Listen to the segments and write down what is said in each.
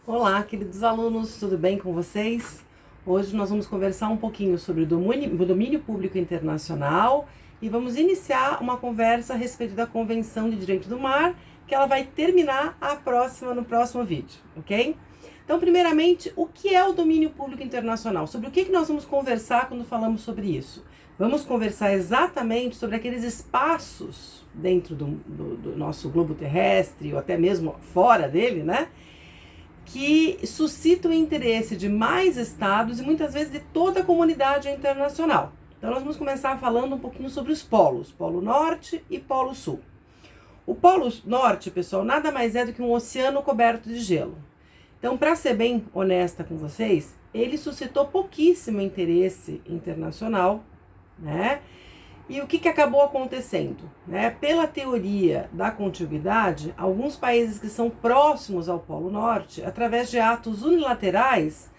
Olá, queridos alunos, tudo bem com vocês? Hoje nós vamos conversar um pouquinho sobre o domínio público internacional e vamos iniciar uma conversa a respeito da Convenção de Direito do Mar, que ela vai terminar no próximo vídeo, ok? Então, primeiramente, o que é o domínio público internacional? Sobre o que nós vamos conversar quando falamos sobre isso? Vamos conversar exatamente sobre aqueles espaços dentro do nosso globo terrestre, ou até mesmo fora dele, né? Que suscitam o interesse de mais estados e muitas vezes de toda a comunidade internacional. Então nós vamos começar falando um pouquinho sobre os polos, Polo Norte e Polo Sul. O Polo Norte, pessoal, nada mais é do que um oceano coberto de gelo. Então, para ser bem honesta com vocês, ele suscitou pouquíssimo interesse internacional, né? E o que acabou acontecendo? Né? Pela teoria da contiguidade, alguns países que são próximos ao Polo Norte, através de atos unilaterais,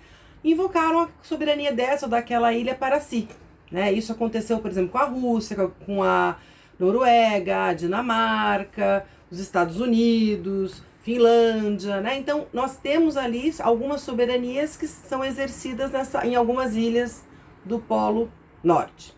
invocaram a soberania dessa ou daquela ilha para si. Né? Isso aconteceu, por exemplo, com a Rússia, com a Noruega, a Dinamarca, os Estados Unidos, Finlândia. Né? Então, nós temos ali algumas soberanias que são exercidas em algumas ilhas do Polo Norte.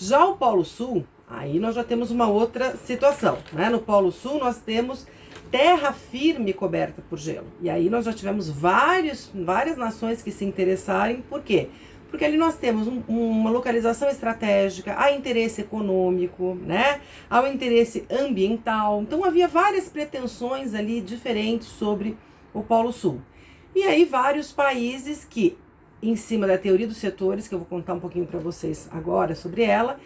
Já o Polo Sul, aí nós já temos uma outra situação, né? No Polo Sul nós temos terra firme coberta por gelo. E aí nós já tivemos várias nações que se interessarem. Por quê? Porque ali nós temos uma localização estratégica, há interesse econômico, né? Há o interesse ambiental. Então havia várias pretensões ali diferentes sobre o Polo Sul. E aí vários países que, em cima da teoria dos setores, que eu vou contar um pouquinho para vocês agora sobre ela,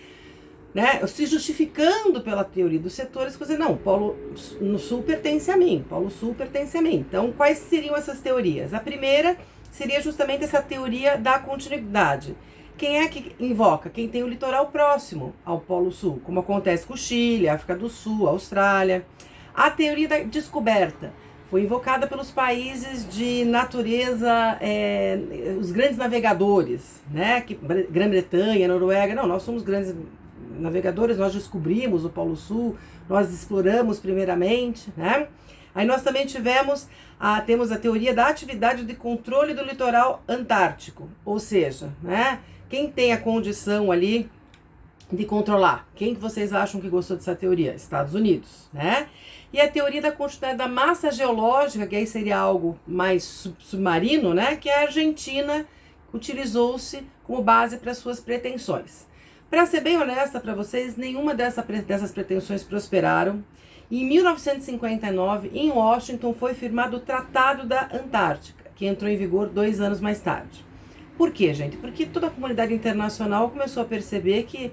né, se justificando pela teoria dos setores, que você não, o Polo no Sul pertence a mim, Polo Sul pertence a mim. Então, quais seriam essas teorias? A primeira seria justamente essa teoria da continuidade. Quem é que invoca? Quem tem o litoral próximo ao Polo Sul, como acontece com o Chile, África do Sul, Austrália. A teoria da descoberta foi invocada pelos países de natureza, os grandes navegadores, né? Grã-Bretanha, Noruega. Não, nós somos grandes navegadores, nós descobrimos o Polo Sul, nós exploramos primeiramente, né? Aí nós também temos a teoria da atividade de controle do litoral antártico, ou seja, né? Quem tem a condição ali de controlar? Quem que vocês acham que gostou dessa teoria? Estados Unidos, né? E a teoria da continuidade da massa geológica, que aí seria algo mais submarino, né? Que a Argentina utilizou-se como base para suas pretensões. Para ser bem honesta para vocês, nenhuma dessas pretensões prosperaram. E em 1959, em Washington, foi firmado o Tratado da Antártica, que entrou em vigor 2 anos mais tarde. Por quê, gente? Porque toda a comunidade internacional começou a perceber que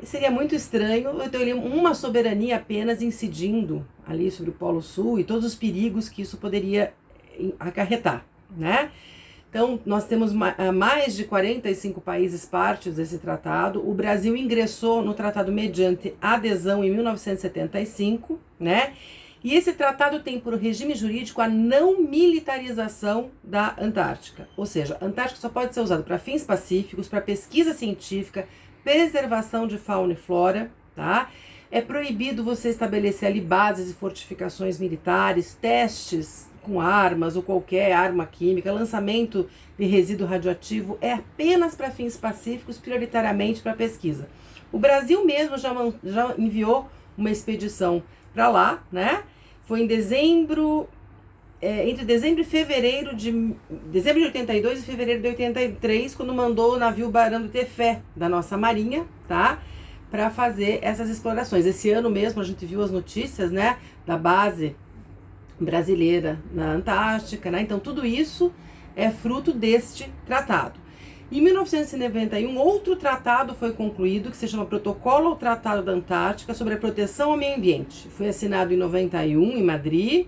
seria muito estranho eu ter uma soberania apenas incidindo ali sobre o Polo Sul e todos os perigos que isso poderia acarretar, né? Então, nós temos mais de 45 países partes desse tratado. O Brasil ingressou no tratado mediante adesão em 1975, né? E esse tratado tem por regime jurídico a não militarização da Antártica. Ou seja, a Antártica só pode ser usada para fins pacíficos, para pesquisa científica, preservação de fauna e flora, tá? É proibido você estabelecer ali bases e fortificações militares, testes com armas ou qualquer arma química, lançamento de resíduo radioativo é apenas para fins pacíficos, prioritariamente para pesquisa. O Brasil mesmo já enviou uma expedição para lá, né? Foi em dezembro, entre dezembro e fevereiro de 82 e fevereiro de 83, quando mandou o navio Barão do Tefé da nossa marinha, tá? Para fazer essas explorações. Esse ano mesmo a gente viu as notícias, né, da base brasileira na Antártica, né? Então tudo isso é fruto deste tratado. Em 1991, outro tratado foi concluído, que se chama Protocolo ao Tratado da Antártica sobre a Proteção ao Meio Ambiente. Foi assinado em 91 em Madrid,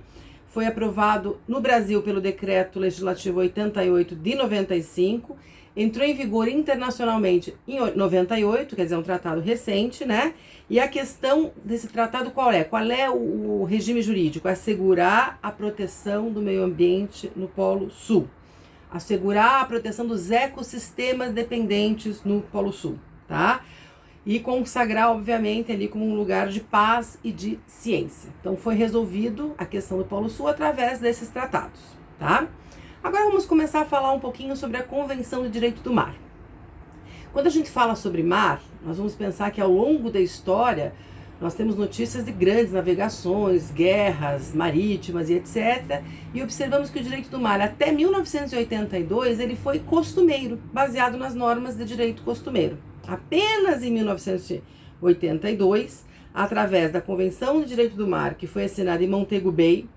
foi aprovado no Brasil pelo Decreto Legislativo 88 de 95, entrou em vigor internacionalmente em 98, quer dizer, é um tratado recente, né? E a questão desse tratado qual é? Qual é o regime jurídico? Assegurar a proteção do meio ambiente no Polo Sul. Assegurar a proteção dos ecossistemas dependentes no Polo Sul, tá? E consagrar, obviamente, ali como um lugar de paz e de ciência. Então, foi resolvido a questão do Polo Sul através desses tratados, tá? Agora vamos começar a falar um pouquinho sobre a Convenção de Direito do Mar. Quando a gente fala sobre mar, nós vamos pensar que ao longo da história nós temos notícias de grandes navegações, guerras marítimas e etc. E observamos que o direito do mar até 1982 ele foi costumeiro, baseado nas normas de direito costumeiro. Apenas em 1982, através da Convenção de Direito do Mar, que foi assinada em Montego Bay,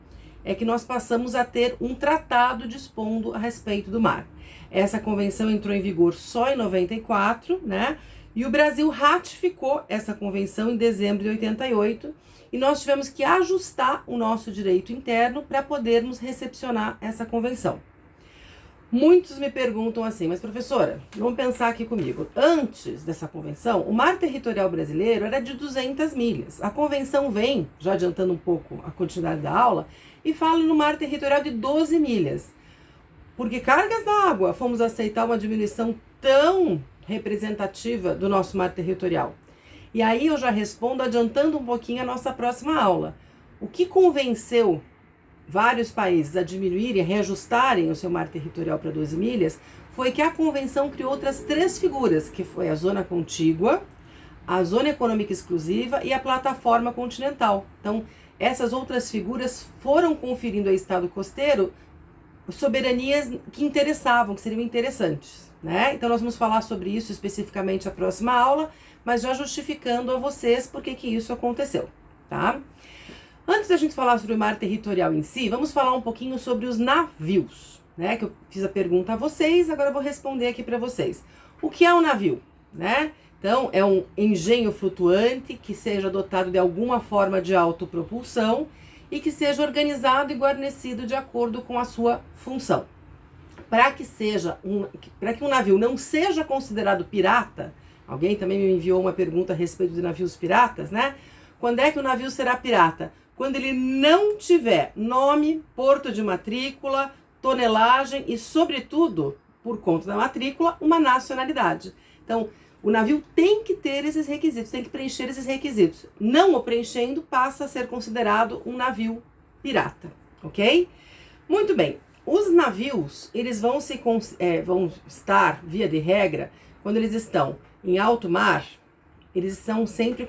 é que nós passamos a ter um tratado dispondo a respeito do mar. Essa convenção entrou em vigor só em 94, né? E o Brasil ratificou essa convenção em dezembro de 88 e nós tivemos que ajustar o nosso direito interno para podermos recepcionar essa convenção. Muitos me perguntam assim, mas professora, vamos pensar aqui comigo. Antes dessa convenção, o mar territorial brasileiro era de 200 milhas. A convenção vem, já adiantando um pouco a continuidade da aula, e fala no mar territorial de 12 milhas. Por que cargas d'água fomos aceitar uma diminuição tão representativa do nosso mar territorial? E aí eu já respondo adiantando um pouquinho a nossa próxima aula. O que convenceu vários países a diminuírem, a reajustarem o seu mar territorial para 12 milhas, foi que a convenção criou outras 3 figuras, que foi a zona contígua, a zona econômica exclusiva e a plataforma continental. Então, essas outras figuras foram conferindo ao Estado costeiro soberanias que interessavam, que seriam interessantes, né? Então, nós vamos falar sobre isso especificamente na próxima aula, mas já justificando a vocês por que isso aconteceu, tá? Antes da gente falar sobre o mar territorial em si, vamos falar um pouquinho sobre os navios, né? Que eu fiz a pergunta a vocês, agora eu vou responder aqui para vocês. O que é um navio, né? Então, é um engenho flutuante que seja dotado de alguma forma de autopropulsão e que seja organizado e guarnecido de acordo com a sua função. Para que um navio não seja considerado pirata, alguém também me enviou uma pergunta a respeito de navios piratas, né? Quando é que o navio será pirata? Quando ele não tiver nome, porto de matrícula, tonelagem e, sobretudo, por conta da matrícula, uma nacionalidade. Então, o navio tem que ter esses requisitos, tem que preencher esses requisitos. Não o preenchendo, passa a ser considerado um navio pirata, ok? Muito bem. Os navios, eles vão estar, via de regra, quando eles estão em alto mar, eles estão sempre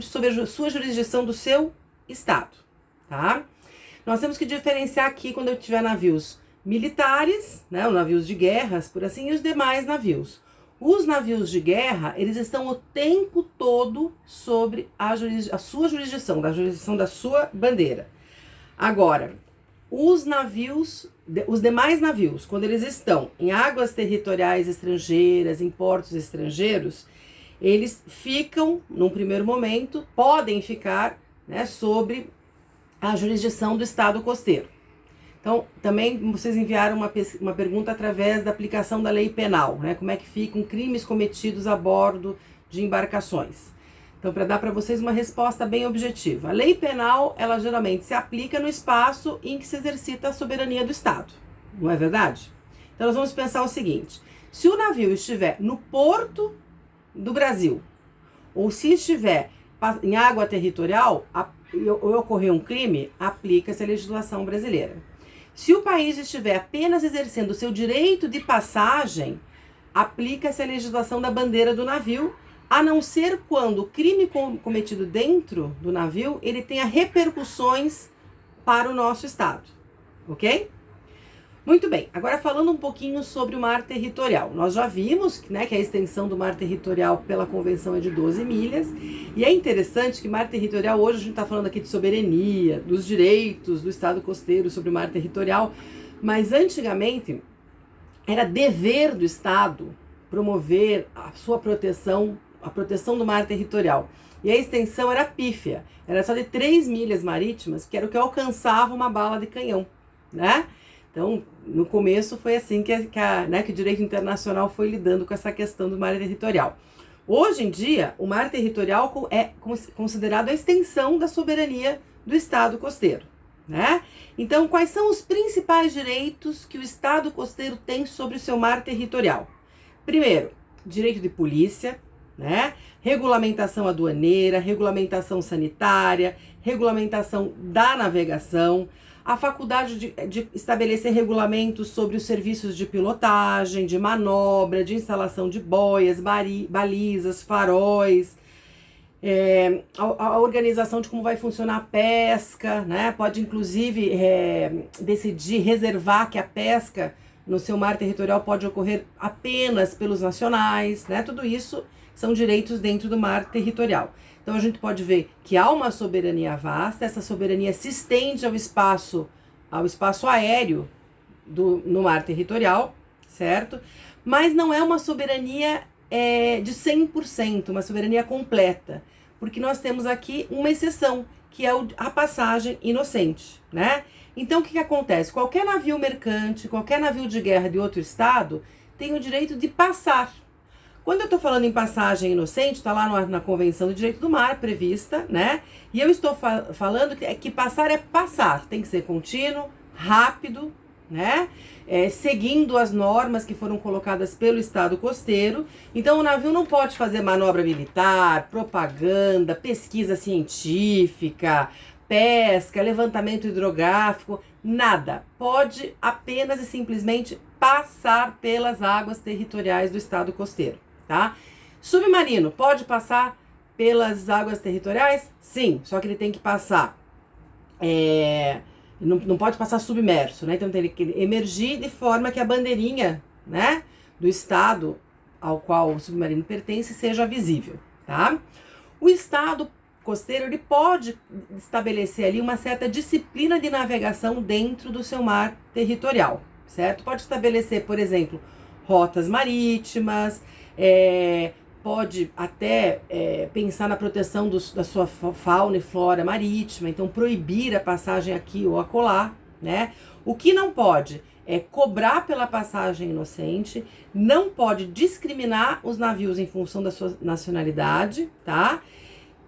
sob a sua jurisdição do seu estado, tá? Nós temos que diferenciar aqui quando eu tiver navios militares, né, os navios de guerras, por assim, e os demais navios. Os navios de guerra, eles estão o tempo todo sobre a sua jurisdição, da jurisdição da sua bandeira. Agora, os demais navios, quando eles estão em águas territoriais estrangeiras, em portos estrangeiros, eles ficam, num primeiro momento, podem ficar, né, sobre a jurisdição do Estado costeiro. Então, também vocês enviaram uma pergunta através da aplicação da lei penal, né? Como é que ficam crimes cometidos a bordo de embarcações. Então, para dar para vocês uma resposta bem objetiva. A lei penal, ela geralmente se aplica no espaço em que se exercita a soberania do Estado. Não é verdade? Então, nós vamos pensar o seguinte. Se o navio estiver no porto do Brasil, ou se estiver em água territorial ou ocorrer um crime, aplica-se a legislação brasileira. Se o país estiver apenas exercendo o seu direito de passagem, aplica-se a legislação da bandeira do navio, a não ser quando o crime cometido dentro do navio, ele tenha repercussões para o nosso estado, ok? Muito bem, agora falando um pouquinho sobre o mar territorial. Nós já vimos, né, que a extensão do mar territorial pela convenção é de 12 milhas. E é interessante que mar territorial, hoje a gente está falando aqui de soberania, dos direitos do Estado costeiro sobre o mar territorial. Mas antigamente era dever do Estado promover a sua proteção, a proteção do mar territorial. E a extensão era pífia, era só de 3 milhas marítimas, que era o que alcançava uma bala de canhão, né? Então, no começo foi assim que o direito internacional foi lidando com essa questão do mar territorial. Hoje em dia, o mar territorial é considerado a extensão da soberania do Estado costeiro, né? Então, quais são os principais direitos que o Estado costeiro tem sobre o seu mar territorial? Primeiro, direito de polícia, né? Regulamentação aduaneira, regulamentação sanitária, regulamentação da navegação, a faculdade de estabelecer regulamentos sobre os serviços de pilotagem, de manobra, de instalação de boias, balizas, faróis, a organização de como vai funcionar a pesca, né? Pode inclusive decidir reservar que a pesca no seu mar territorial pode ocorrer apenas pelos nacionais, né? Tudo isso são direitos dentro do mar territorial. Então a gente pode ver que há uma soberania vasta, essa soberania se estende ao espaço aéreo no mar territorial, certo? Mas não é uma soberania de 100%, uma soberania completa, porque nós temos aqui uma exceção, que é a passagem inocente, né? Então o que acontece? Qualquer navio mercante, qualquer navio de guerra de outro estado tem o direito de passar. Quando eu estou falando em passagem inocente, está lá na Convenção do Direito do Mar prevista, né? E eu estou falando que passar é passar, tem que ser contínuo, rápido, né? Seguindo as normas que foram colocadas pelo Estado costeiro. Então o navio não pode fazer manobra militar, propaganda, pesquisa científica, pesca, levantamento hidrográfico, nada. Pode apenas e simplesmente passar pelas águas territoriais do Estado costeiro. Tá? Submarino pode passar pelas águas territoriais? Sim, só que ele tem que passar, não pode passar submerso, né? Então tem que emergir de forma que a bandeirinha, né, do estado ao qual o submarino pertence seja visível, tá? O estado costeiro ele pode estabelecer ali uma certa disciplina de navegação dentro do seu mar territorial, certo? Pode estabelecer, por exemplo, rotas marítimas, pode até pensar na proteção da sua fauna e flora marítima, então proibir a passagem aqui ou acolá, né? O que não pode é cobrar pela passagem inocente, não pode discriminar os navios em função da sua nacionalidade, tá?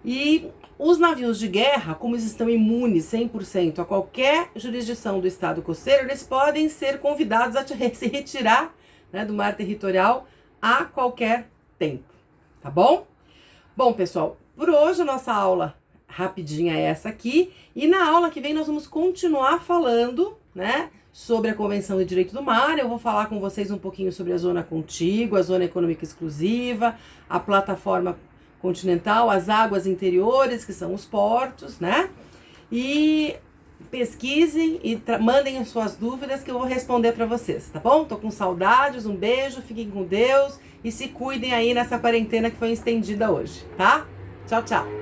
E os navios de guerra, como eles estão imunes 100% a qualquer jurisdição do estado costeiro, eles podem ser convidados a se retirar, né, do mar territorial a qualquer tempo, tá bom? Bom, pessoal, por hoje a nossa aula rapidinha é essa aqui, e na aula que vem nós vamos continuar falando, né, sobre a Convenção de Direito do Mar. Eu vou falar com vocês um pouquinho sobre a zona contígua, a zona econômica exclusiva, a plataforma continental, as águas interiores, que são os portos, né? E pesquisem e mandem as suas dúvidas que eu vou responder para vocês, tá bom? Tô com saudades, um beijo, fiquem com Deus e se cuidem aí nessa quarentena que foi estendida hoje, tá? Tchau, tchau!